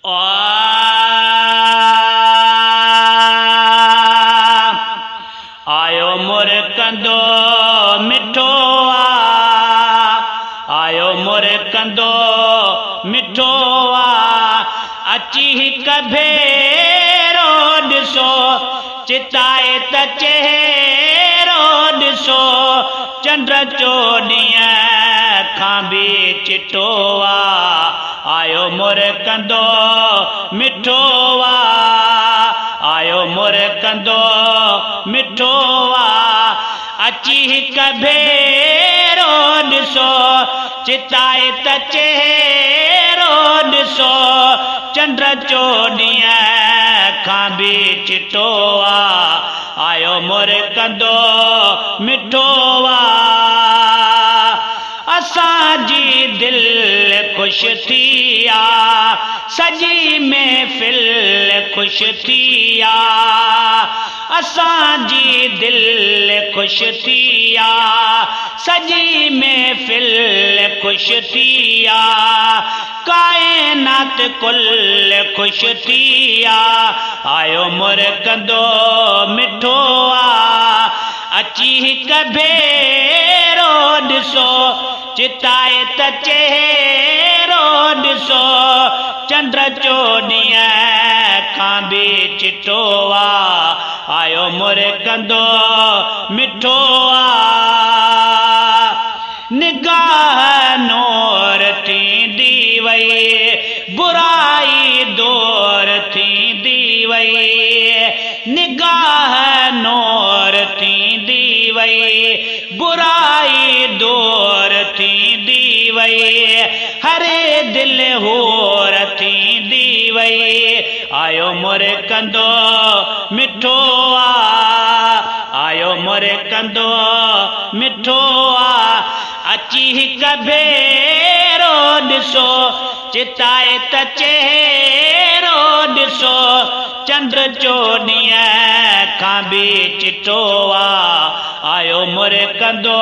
आयो मुर कंदो मिठो आयो मुर कंदो मिठो अची हिक भेरो ॾिसो चिताए त चेहरो ॾिसो चंड चोॾींहं खां बि चिटो आयो मुर कंदो मिठो आयो मुर कंदो मिठो अची हिक भेरो ॾिसो चिताए त चेहरो ॾिसो चंड चोॾींहं खां बि चिटो आयो मुर कंदो मिठो असांजी दिलि ख़ुशि थी सॼी महफ़िल ख़ुशि थी असांजी दिलि ख़ुशि थी सॼी महफ़िल ख़ुशि थी काइनात कुल ख़ुशि थी आयो मुर कंदो मिठो अची हिक भेरो ॾिसो चिताए त चेहरो ॾिसो चंड चोॾींहं खां बि चिटो आयो मुर कंदो मिठो निगाह नूर थींदी वई बुराई दूर थींदी वई निगाह नूर थींदी वई बुराई दूर थींदी वई हरे दिल हूर थींदी वई आयो मुर कंदो मिठो आयो मुर कंदो मिठो अची हिक भेरो ॾिसो चिताए त चेहरो ॾिसो चंड चोॾींहं खां बि चिटो आयो मुर कंदो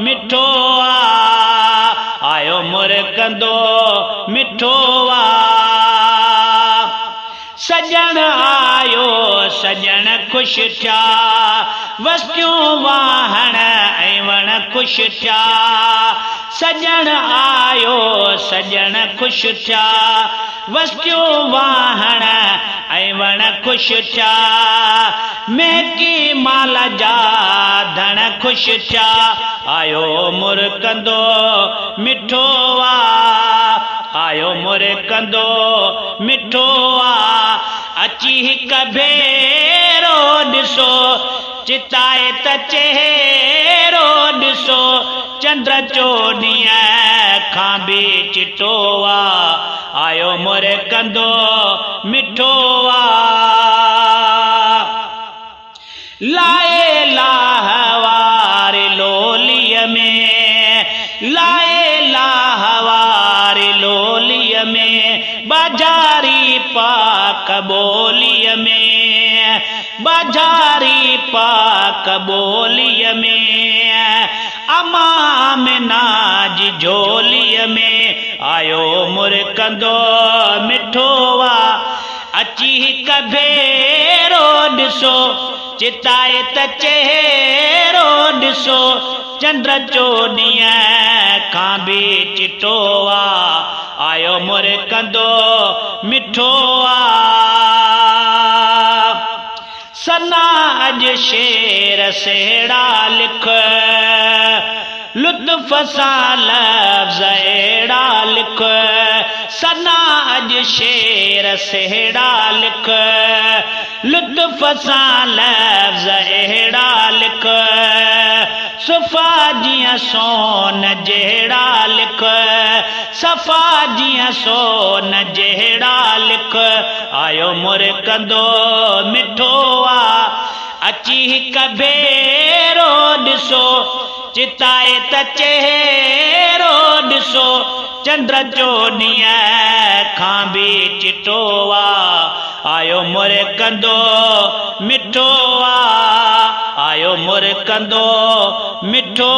मिठो आयो मुर कंदो मिठो सजण आयो सजण ख़ुशि थिया वस्तियूं वाहण ऐं वण ख़ुशि थिया सजण आयो सजण ख़ुशि थिया वस्तियूं वाहण ऐं वण ख़ुशि थिया महकी माल जा धण ख़ुशि थिया आयो मुर कंदो मिठो आयो मुर कंदो मिठो अची हिक भेरो ॾिसो चिताए त चेहरो ॾिसो चंड चोॾींहं खां बि चिटो आयो मुर कंदो मिठो लाए लाह वारे लोलीअ में लाए लाह वारे लोलीअ में बाजारी पाक बोलीअ में बाजारी पाक बोलीअ में अमामिना जी झोलीअ में आयो मुर कंदो मिठो अची हिक भेरो ॾिसो चिताए त चेहरो ॾिसो चंड चोॾींहं खां बि चिटो आयो मुर कंदो मिठो सना अॼु शेर सेड़ा लिख लुत्फ़ सां लफ़्ज़ अहिड़ा लिख सना अॼु शेर सेड़ा लिख लुत्फ़ सां लफ़्ज़ अहिड़ा लिख सफ़ा जीअं सोन जहिड़ा लिख सफ़ा जीअं सोन जहिड़ा लिख आयो मुर कंदो मिठो अची हिक भेरो ॾिसो चिताए त चेहरो ॾिसो चंड चोॾींहं खां बि चिटो आयो मुर कंदो मिठो आयो मुर कंदो मिठो